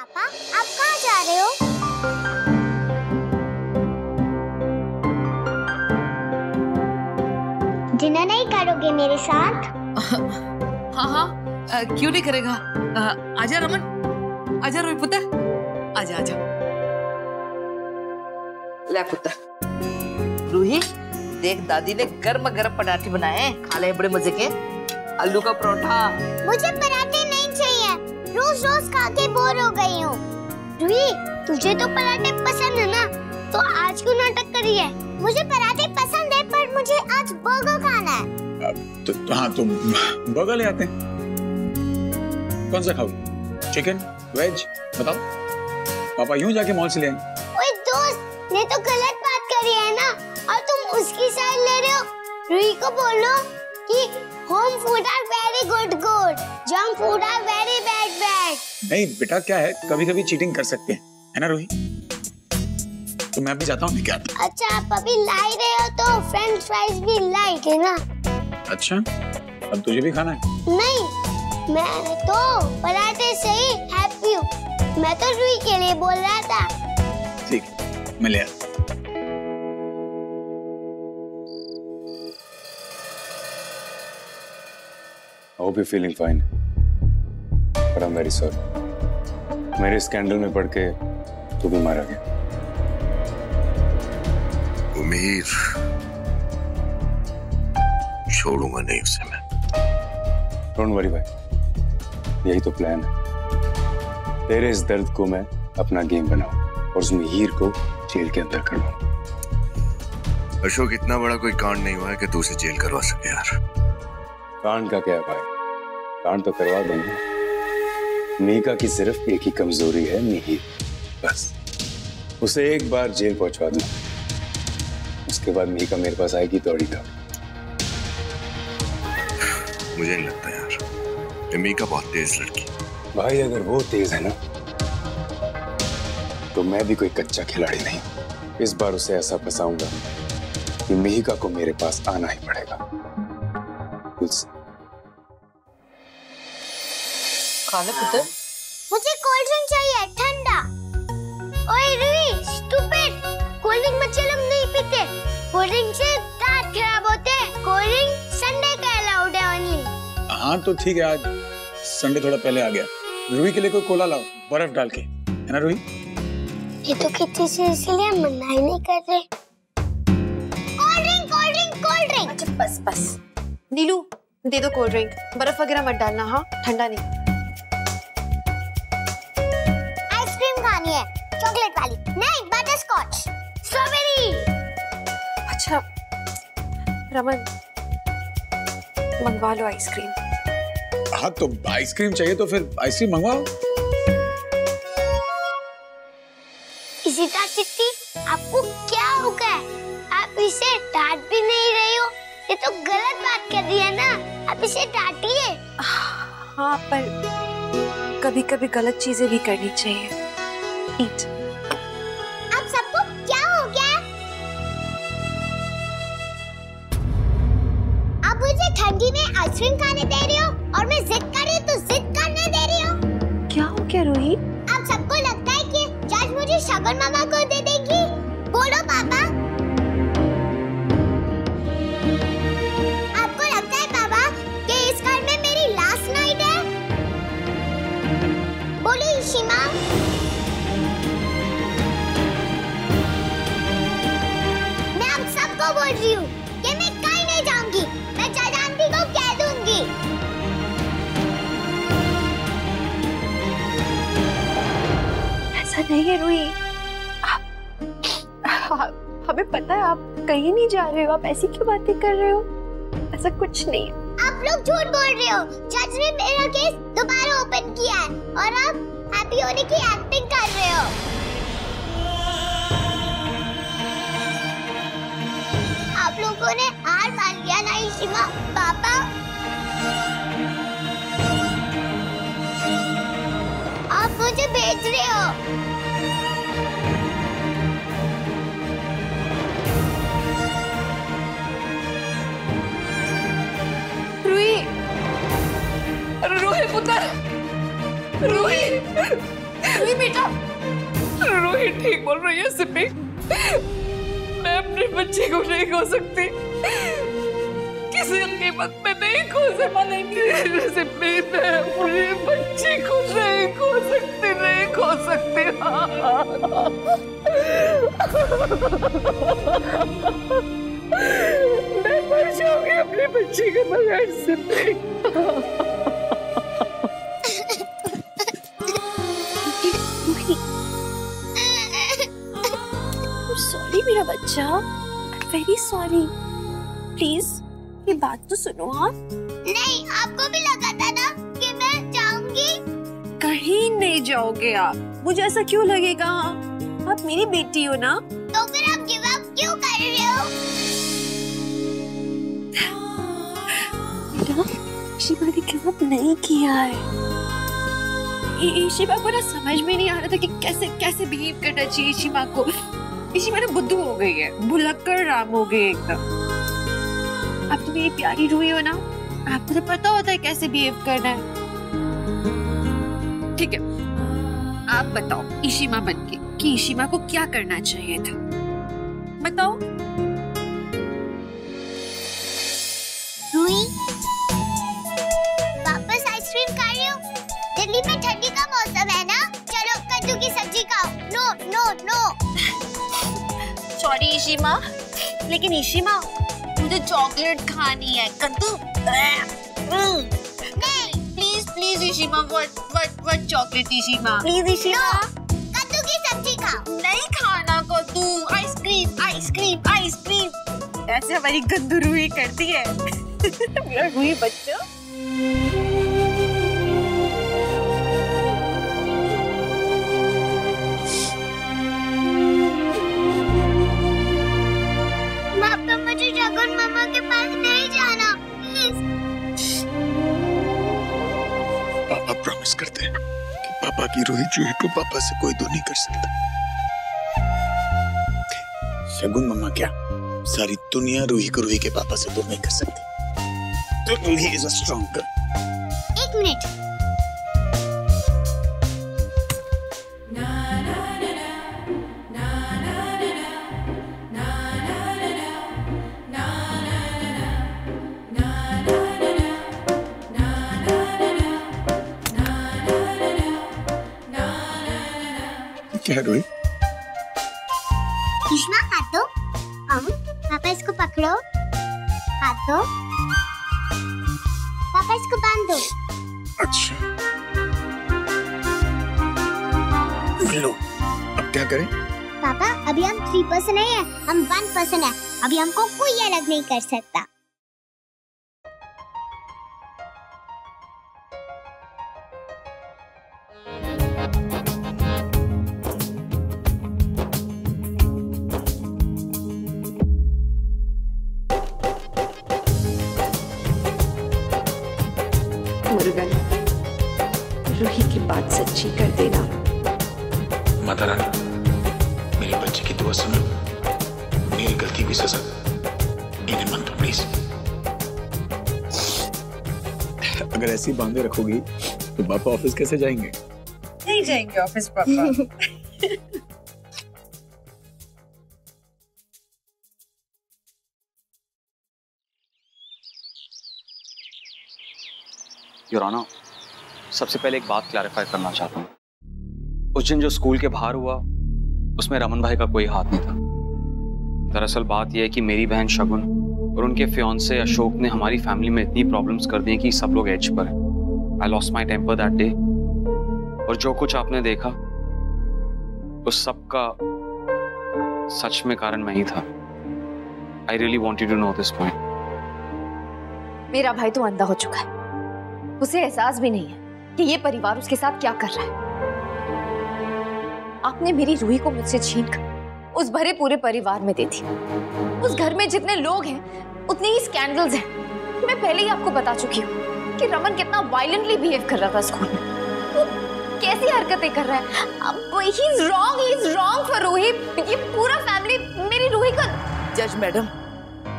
पापा, आप कहाँ जा रहे हो? डिनर नहीं करोगे मेरे साथ? हाँ हाँ, क्यों नहीं करेगा। आजा रमन, आजा रोई पुत्र, आजा आजा। ले पुत्र। रूही, देख दादी ने गर्म गर्म पराठे बनाए हैं, खा ले बड़े मजे के। आलू का परोठा। मुझे पराठे नहीं चाहिए, रोज रोज खा के बोर हो गई हूँ। रूही, तुझे तो पराठे पसंद है ना, तो आज क्यों नाटक करी है? मुझे पराठे पसंद है पर मुझे आज बर्गर खाना है। तो हाँ, तुम बर्गर ले आते हैं। कौन सा खाओगे? चिकन, वेज, बताओ। पापा यूं जाके मॉल से ले आएंगे। ओए दोस्त, ये तो गलत बात करी है ना, और तुम उसकी साइड ले रहे हो। रूही को बोलो कि home food are very good good, junk food are very bad bad. नहीं बेटा, क्या है, कभी कभी चीटिंग कर सकते हैं, है ना रूही? तो मैं भी जाता हूँ, क्या? अच्छा, आप अभी लाई रहे हो तो फ्रेंच फ्राइज भी लाइट है ना? अच्छा, अब तुझे भी खाना है? नहीं, मैं तो पराठे से ही हैप्पी हूँ। मैं तो रूही के लिए बोल रहा था। ठीक, मैं ले आता। I hope you're feeling fine. But I'm very sorry. मेरे स्कैंडल में पड़ के तू भी मारा गया। उम्मीद छोड़ूंगा नहीं उसे मैं। Don't worry भाई, यही तो प्लान है। तेरे इस दर्द को मैं अपना गेम बनाऊं और उस हीर को जेल के अंदर करवाऊं। अशोक, इतना बड़ा कोई कांड नहीं हुआ है कि तू उसे जेल करवा सके यार। कांड का क्या है भाई, कांड तो करवा दूंगा। मीका की सिर्फ एक ही कमजोरी है, मिहिर, बस। उसे एक बार जेल पहुंचवा दूं, उसके बाद मीका मेरे पास आएगी दौड़ी दौड़ी। मुझे नहीं लगता यार, ये मीका बहुत तेज लड़की। भाई अगर वो तेज है ना, तो मैं भी कोई कच्चा खिलाड़ी नहीं। इस बार उसे ऐसा फंसाऊंगा कि मीका को मेरे पास आना ही पड़ेगा। खाना पुत्र? मुझे कोल्ड ड्रिंक चाहिए, ठंडा। ओए रूही, स्टूपिड, कोल्ड ड्रिंक बच्चे लोग नहीं पीते। कोल्ड ड्रिंक से दांत खराब होते हैं। कोल्ड ड्रिंक संडे का अलाउड है ओनली। हाँ तो ठीक है, आज संडे थोड़ा पहले आ गया। रूही के लिए कोई कोला लाओ, बर्फ डाल के, है ना रूही? ये तो किसी से इसलिए मना ही नहीं कर रहे। Cold drink, cold drink, cold drink. अच्छा बस बस, नीलू दे दो कोल्ड ड्रिंक, बर्फ वगैरह मत डालना, हाँ ठंडा नहीं। आइसक्रीम खानी है, चॉकलेट वाली नहीं, बटर स्कॉच, स्ट्रॉबेरी। अच्छा रमन, मंगवा लो आइसक्रीम। हाँ तो आइसक्रीम चाहिए तो फिर आइसक्रीम मंगवाओ। इशिता चिट्टी, आपको क्या हो गया? आप इसे डांट भी नहीं रही हो, ये तो गलत बात कर रही है ना, आप इसे डांटिए। हाँ पर कभी कभी गलत चीजें भी करनी चाहिए। ईट। आप सबको क्या हो गया? आप मुझे ठंडी में आइसक्रीम खाने दे रही हो और मैं जिद कर रही हूँ तो जिद करने दे रही हो। क्या हो गया रूही? आप सबको लगता है कि जज मुझे शगन मामा को दे देगी? बोलो पापा। आपको लगता है पापा कि इस घर में मेरी लास्ट नाइट है? बोलो इशिमा। मैं आप सबको बोल रही हूँ कि मैं कहीं नहीं जाऊंगी, मैं जज आंटी को कह दूंगी। ऐसा नहीं है रूही, हमें पता है आप कहीं नहीं जा रहे हो, आप ऐसी क्यों बातें कर रहे हो? ऐसा कुछ नहीं है। आप लोग झूठ बोल रहे हो। जज ने मेरा केस दोबारा ओपन किया है और आप हैप्पी होने की एक्टिंग कर रहे हो। आप लोगों ने हार मान लिया ना इशिमा? पापा, आप मुझे भेज रहे हो। रूही पुत्र, रूही, रूही बोल रही है सिप्पी? मैं अपने बच्चे को नहीं खो सकती, किसी कीमत में नहीं खो सकती सिप्पी। मैं अपने बच्चे को नहीं खो सकती, नहीं खो सकती। मैं मर जाऊंगी अपने बच्चे के बगैर सिप्पी। सॉरी मेरा बच्चा, वेरी सॉरी। प्लीज ये बात तो सुनो आप। नहीं, आपको भी लगा था ना कि मैं जाऊंगी? कहीं नहीं जाओगे आप, मुझे ऐसा क्यों लगेगा? आप मेरी बेटी हो ना। तो फिर आप गिव अप क्यों कर रहे हो? बेटा, ईशिमा ने गिव अप नहीं किया है। ईशिमा को ना समझ में नहीं आ रहा था कि कैसे कैसे बिहेव करना चाहिए ईशिमा को। ईशिमा ना बुद्धू हो गई है, भुलक्कड़ राम हो गई एकदम। आप तो मेरी प्यारी रूही हो ना, आपको तो पता होता है कैसे बिहेव करना है। ठीक है, आप बताओ ईशिमा बनके कि ईशिमा को क्या करना चाहिए था, बताओ। रूही, वापस आइसक्रीम खा रही हो? दिल्ली में ठंडी का मौसम है ना, चलो कद्दू की सब्जी खाओ। No no no. Sorry Ishima, लेकिन ईशिमा मुझे चॉकलेट खानी है। कद्दू नहीं, please please Ishima, what chocolate Ishima, please Ishima. कद्दू की सब्जी खाओ। नहीं खाना कद्दू, आइसक्रीम आइसक्रीम आइसक्रीम। ऐसे हमारी गंदू रूही करती है। मेरा रूही बच्चा। पापा, मुझे शगुन मामा के पास नहीं जाना, प्लीज। पापा प्रॉमिस करते हैं कि पापा की रूही जूही को पापा से कोई दूर नहीं कर सकता। शगुन मामा क्या, सारी दुनिया रूही को रूही के पापा से दूर नहीं कर सकती। तो Ruhi is a strong girl. एक मिनट। क्या रूही? ईशिमा, हाथ दो। हाँ, पापा इसको पकड़ो। हाथ दो। पापा इसको बांध दो। अच्छा, लो, अब क्या करें? पापा, अभी हम 3% नहीं है, हम 1% है। अभी हमको कोई अलग नहीं कर सकता। मुर्गन, रूही की बात सच्ची कर देना। माता रानी, मेरे बच्चे की दुआ सुनो, मेरी गलती की सजा इन्हें मन दो प्लीज। अगर ऐसी बांधे रखोगी तो पापा ऑफिस कैसे जाएंगे? नहीं जाएंगे ऑफिस पापा। योर ऑनर, सबसे पहले एक बात क्लैरिफाई करना चाहता हूँ। उस दिन जो स्कूल के बाहर हुआ उसमें रमन भाई का कोई हाथ नहीं था। दरअसल बात यह है कि मेरी बहन शगुन और उनके फियांसे अशोक ने हमारी फैमिली में इतनी प्रॉब्लम्स कर दी कि सब लोग एज पर हैं। I lost my temper that day, और जो कुछ आपने देखा उस सब का सच में कारण मैं ही था। I really want you to know this point. मेरा भाई तो अंधा हो चुका है, उसे एहसास भी नहीं है कि ये परिवार उसके साथ क्या कर रहा है। आपने मेरी रूही को मुझसे छीनकर उस भरे पूरे परिवार में दे दी। उस घर में जितने लोग हैं उतने ही स्कैंडल्स हैं। मैं पहले ही आपको बता चुकी हूँ कि रमन कितना वायलेंटली बिहेव कर रहा था स्कूल में। वो कैसी हरकतें कर रहा है। He is wrong for Ruhi. ये पूरा फैमिली मेरी रूही का। जज मैडम,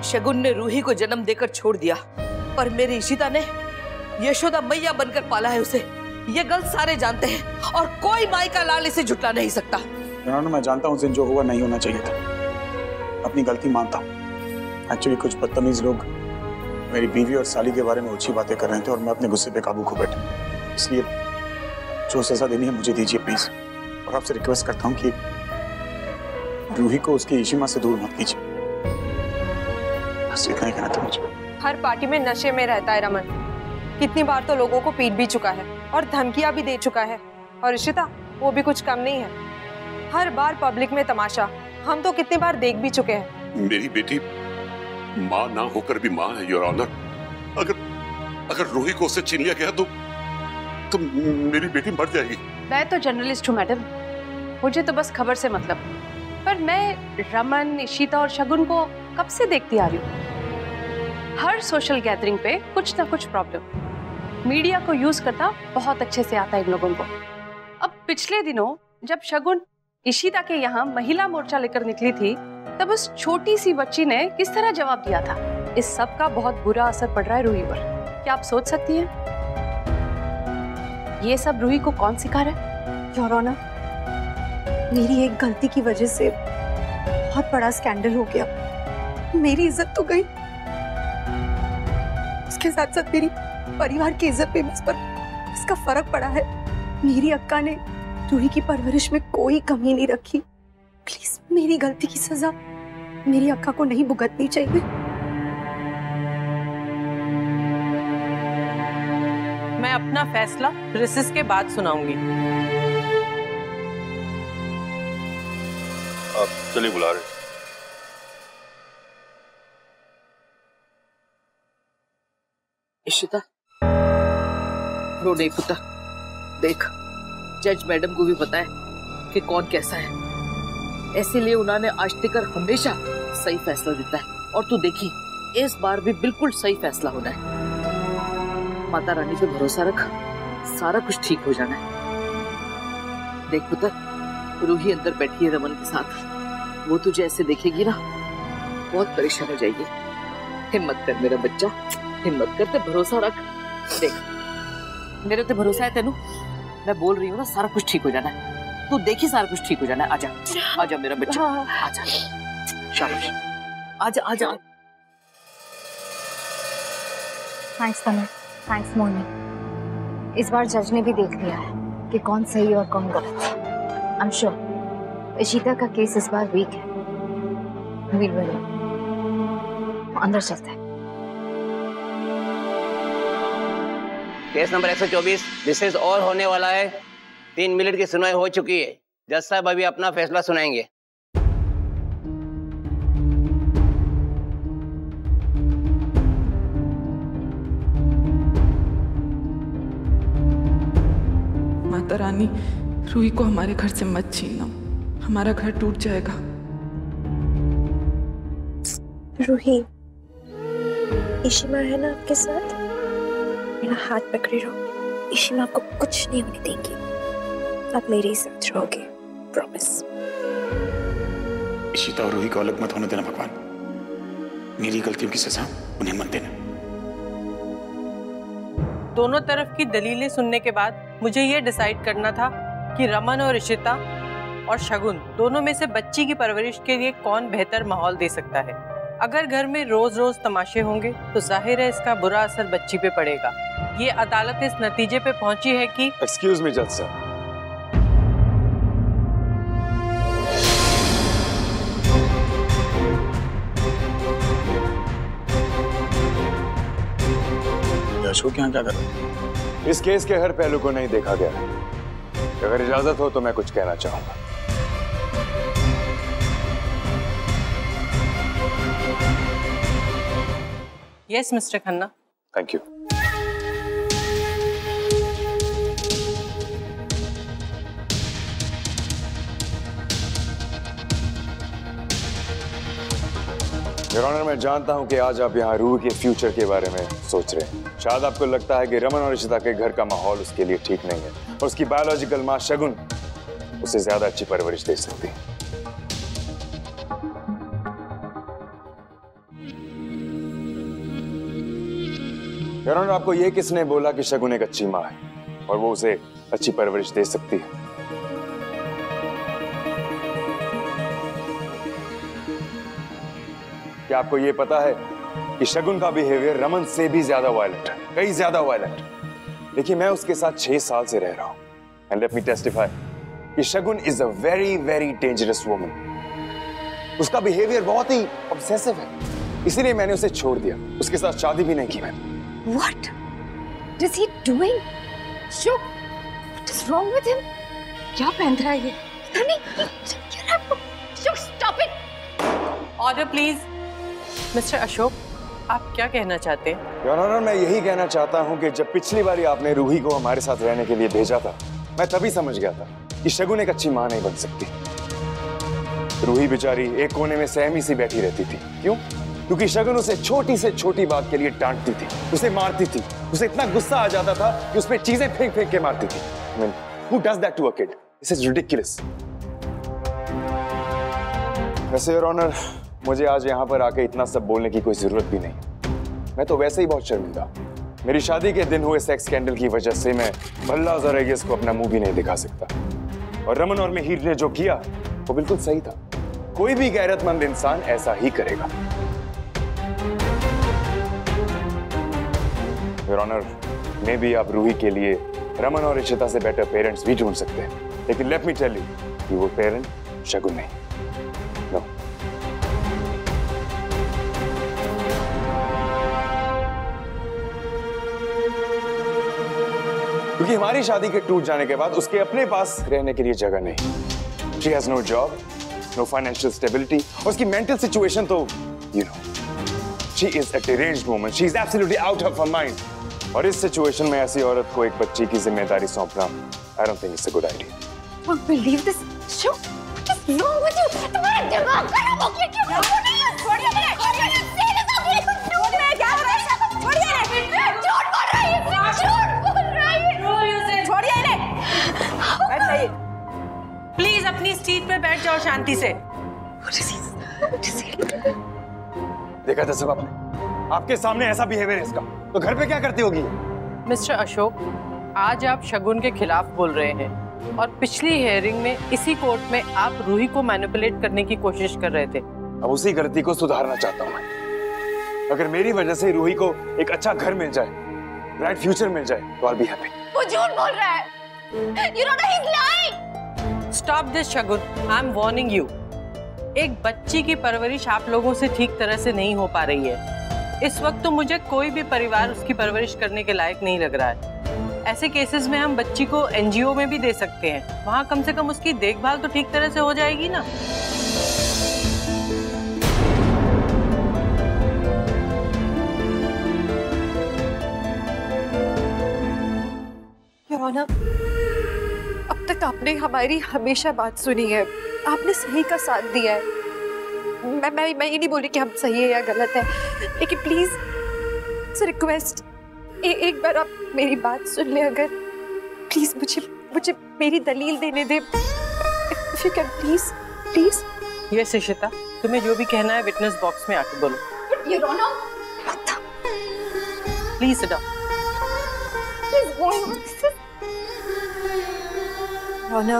शगुन ने रूही को जन्म देकर छोड़ दिया, पर मेरी इशिता ने यशोदा मैया बनकर पाला है उसे। ये गलत सारे जानते हैं और कोई माई का लाल इसे झुटला नहीं सकता। मैं जानता हूँ उस दिन जो हुआ नहीं होना चाहिए था, अपनी गलती मानता हूँ। एक्चुअली कुछ बदतमीज लोग मेरी बीवी और साली के बारे में ऊंची बातें कर रहे थे और मैं अपने गुस्से पे काबू खो बैठा। इसलिए जो सजा देनी है मुझे दीजिए प्लीज, और आपसे रिक्वेस्ट करता हूँ कि रूही को उसकी इशिमा से दूर मत कीजिए। बस इतना ही कहना था मुझे। हर पार्टी में नशे में रहता है रमन, कितनी बार तो लोगों को पीट भी चुका है और धमकियां भी दे चुका है। और इशिता वो भी कुछ कम नहीं है, हर बार पब्लिक में तमाशा हम तो कितनी बार देख भी चुके हैं। मेरी बेटी माँ ना होकर भी माँ है योर ऑनर। अगर रूही को उससे छीन लिया गया तो मेरी बेटी मर जाएगी। मैं तो जर्नलिस्ट हूँ मैडम, मुझे तो बस खबर से मतलब, पर मैं रमन, इशिता और शगुन को कब से देखती आ रही हूँ। हर सोशल गैदरिंग पे कुछ ना कुछ प्रॉब्लम। मीडिया को यूज करना बहुत अच्छे से आता है इन लोगों को। अब पिछले दिनों जब शगुन इशिता के यहाँ महिला मोर्चा लेकर निकली थी, तब उस छोटी सी बच्ची ने किस तरह जवाब दिया था। इस सब का बहुत बुरा असर पड़ रहा है रूही पर। क्या आप सोच सकती हैं ये सब रूही को कौन सिखा रहा है? योर ऑनर, मेरी एक गलती की वजह से बहुत बड़ा स्कैंडल हो गया, मेरी इज्जत तो गई, उसके साथ साथ मेरी परिवार की इज्जत पे भी इसका फर्क पड़ा है। मेरी अक्का ने रूही की परवरिश में कोई कमी नहीं रखी। प्लीज मेरी गलती की सजा मेरी अक्का को नहीं भुगतनी चाहिए। मैं अपना फैसला रिसेस के बाद सुनाऊंगी। आप चलिए, बुला रहे। इशिता रो नहीं पुत्र, देख जज मैडम को भी पता है कि कौन कैसा है, इसीलिए उन्होंने आज तक हमेशा सही फैसला देता है। और तू देखी इस बार भी बिल्कुल सही फैसला होना है। माता रानी पे भरोसा रख, सारा कुछ ठीक हो जाना है। देख पुत्र, रूही अंदर बैठी है रमन के साथ, वो तुझे ऐसे देखेगी ना बहुत परेशान हो जाएगी। हिम्मत कर मेरा बच्चा, हिम्मत कर, ते भरोसा रख। देख मेरे ते भरोसा है तेनू, मैं बोल रही हूँ ना सारा कुछ ठीक हो जाना है। तू देखी सारा कुछ ठीक हो जाना है। आजा आजा मेरा बच्चा, आजा, शाबाश, आजा आजा। थैंक्स तनु, थैंक्स मोनी। इस बार जज ने भी देख लिया है कि कौन सही और कौन गलत है। आई एम श्योर इशिता का केस इस बार वीक है। वीर अंदर चलते हैं। केस नंबर 124 डिस्कस और होने वाला है। 3 मिनट की सुनवाई हो चुकी है। जज साहब अभी अपना फैसला सुनाएंगे। माता रानी, रूही को हमारे घर से मत छीनना, हमारा घर टूट जाएगा। रूही, इशिमा है ना आपके साथ? मेरा हाथ पकड़े रहो, इशिमा आपको कुछ नहीं होने देंगी। आप मेरे ही साथ रहोगे, प्रॉमिस। इशिता और रूही को अलग मत होने देना भगवान। मेरी गलतियों की सजा उन्हें मत देना। दोनों तरफ की दलीलें सुनने के बाद मुझे ये डिसाइड करना था कि रमन और इशिता और शगुन दोनों में से बच्ची की परवरिश के लिए कौन बेहतर माहौल दे सकता है। अगर घर में रोज रोज तमाशे होंगे तो जाहिर है इसका बुरा असर बच्ची पे पड़ेगा। ये अदालत इस नतीजे पे पहुंची है कि एक्सक्यूज मी जज साहब, अशोक यहाँ क्या कर रहा है? इस केस के हर पहलू को नहीं देखा गया है। अगर इजाजत हो तो मैं कुछ कहना चाहूंगा। Yes mister Khanna. Thank you. Your honour, मैं जानता हूं कि आज आप यहाँ रूही के फ्यूचर के बारे में सोच रहे हैं। शायद आपको लगता है कि रमन और इशिता के घर का माहौल उसके लिए ठीक नहीं है और उसकी बायोलॉजिकल मां शगुन उसे ज्यादा अच्छी परवरिश दे सकती है। योर ऑनर, आपको ये किसने बोला कि शगुन एक अच्छी मां है और वो उसे अच्छी परवरिश दे सकती है? क्या आपको ये पता है कि शगुन का बिहेवियर रमन से भी ज्यादा वायलेंट है, कहीं ज्यादा वायलेंट। देखिए मैं उसके साथ 6 साल से रह रहा हूं एंड लेट मी टेस्टिफाई कि Shagun is a very very dangerous woman. उसका बिहेवियर बहुत ही ऑब्सेसिव है, इसीलिए मैंने उसे छोड़ दिया, उसके साथ शादी भी नहीं की मैंने। What is he doing? Shuk, what is wrong with him? क्या पहन रहा है ये? नहीं, Shuk, stop it! Order please. Mister Ashok, आप क्या कहना चाहते हैं? योर ऑनर, मैं यही कहना चाहता हूं कि जब पिछली बारी आपने रूही को हमारे साथ रहने के लिए भेजा था, मैं तभी समझ गया था कि शगुन एक अच्छी मां नहीं बन सकती। रूही बेचारी एक कोने में सहमी सी बैठी रहती थी। क्यों? क्योंकि शगुन उसे छोटी से छोटी बात के लिए डांटती थी, उसे मारती थी, उसे इतना गुस्सा आ जाता था कि उसमें चीजें फेंक फेंक के मारती थी। I mean, who does that to a kid? This is ridiculous. वैसे योर ऑनर, मुझे आज यहाँ पर आके इतना सब बोलने की कोई जरूरत भी नहीं। मैं तो वैसे ही बहुत शर्मिंदा। मेरी शादी के दिन हुए सेक्स स्कैंडल की वजह से मैं भल्ला ज़राइस को अपना मुंह भी नहीं दिखा सकता। और रमन और मिहिर ने जो किया वो बिल्कुल सही था। कोई भी गैरतमंद इंसान ऐसा ही करेगा। योर ऑनर, मे बी आप रूही के लिए रमन और इशिता से बेटर पेरेंट्स भी ढूंढ सकते हैं, लेकिन लेट मी टेल यू कि वो पेरेंट शगुन नहीं। नो। क्योंकि हमारी शादी के टूट जाने के बाद उसके अपने पास रहने के लिए जगह नहीं। She has no job, no financial stability, और उसकी मेंटल सिचुएशन तो you know, she is a deranged woman, she is absolutely out of her mind। और इस सिचुएशन में ऐसी औरत को एक बच्ची की जिम्मेदारी सौंपना, I don't think it's a good idea। Can't believe this। Shuk, what is wrong with you? तुम्हारा दिमाग खराब हो गया क्या? छोड़िए मुझे, छोड़िए, क्या हो रहा है? छोड़िए, झूठ बोल रही है, झूठ बोल रही है, छोड़िए इन्हें। बैठ जाइए, प्लीज अपनी सीट पे बैठ जाओ शांति से। देखा था सब आपने, आपके सामने ऐसा बिहेवियर है इसका, तो घर पे क्या करती होगी? मिस्टर अशोक, आज आप शगुन के खिलाफ बोल रहे हैं और पिछली हियरिंग में इसी कोर्ट में आप रूही को मैनिपुलेट करने की कोशिश कर रहे थे। अब उसी गलती को सुधारना चाहता हूँ मैं। अगर मेरी वजह से रूही को एक अच्छा घर मिल जाए, ब्राइट फ्यूचर मिल जाए, तो I'll be happy। वो झूठ बोल रहा है। You know that he's lying। Stop this, Shagun. I'm warning you। एक बच्ची की परवरिश आप लोगों से ठीक तरह से नहीं हो पा रही है। इस वक्त तो मुझे कोई भी परिवार उसकी परवरिश करने के लायक नहीं लग रहा है। ऐसे केसेस में हम बच्ची को एनजीओ में भी दे सकते हैं, वहां कम से कम उसकी देखभाल तो ठीक तरह से हो जाएगी ना। योराना, अब तक आपने हमारी हमेशा बात सुनी है, आपने सही का साथ दिया है। मैं ये नहीं बोल रही कि हम सही है या गलत है, लेकिन प्लीज रिक्वेस्ट, एक बार आप मेरी बात सुन ले। अगर प्लीज मुझे मेरी दलील देने दे। If you can, please। Yes Ishita, तुम्हें जो भी कहना है विटनेस बॉक्स में आके बोलो। ये रोना प्लीज सिट डाउन। रोना,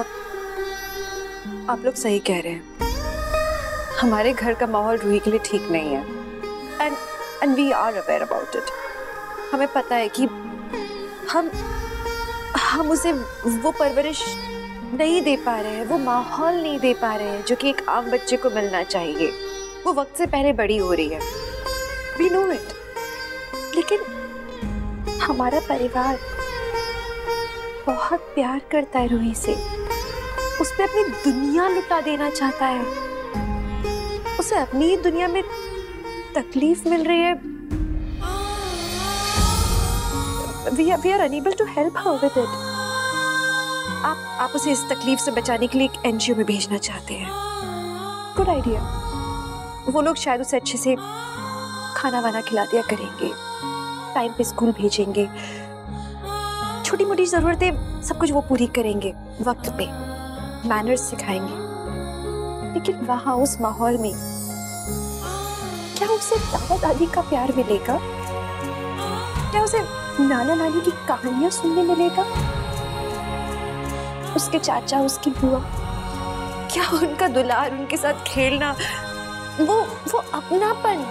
आप लोग सही कह रहे हैं, हमारे घर का माहौल रूही के लिए ठीक नहीं है। And we are aware about it. हमें पता है कि हम उसे वो परवरिश नहीं दे पा रहे हैं, वो माहौल नहीं दे पा रहे हैं जो कि एक आम बच्चे को मिलना चाहिए। वो वक्त से पहले बड़ी हो रही है, वी नो इट। लेकिन हमारा परिवार बहुत प्यार करता है रूही से, उस पे अपनी दुनिया लुटा देना चाहता है, उसे अपनी ही दुनिया में तकलीफ मिल रही है। We are unable to help her with it। आप उसे इस तकलीफ से बचाने के लिए एक एनजीओ में भेजना चाहते हैं। Good idea. वो लोग शायद उसे अच्छे से खाना वाना खिला दिया करेंगे, टाइम पे स्कूल भेजेंगे, छोटी मोटी जरूरतें सब कुछ वो पूरी करेंगे वक्त पे, मैनर्स सिखाएंगे। लेकिन वहां उस माहौल में क्या उसे दादा दादी का प्यार मिलेगा? क्या उसे नाना नानी की कहानियां सुनने मिलेगा? उसके चाचा, उसकी बुआ, क्या उनका दुलार, उनके साथ खेलना, वो अपनापन,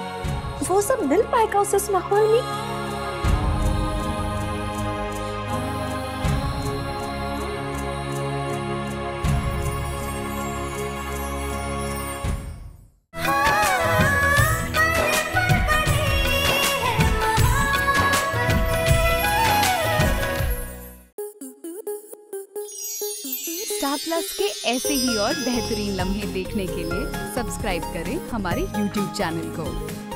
वो सब मिल पाएगा उसे इस माहौल में? स्टार प्लस के ऐसे ही और बेहतरीन लम्हे देखने के लिए सब्सक्राइब करें हमारे YouTube चैनल को।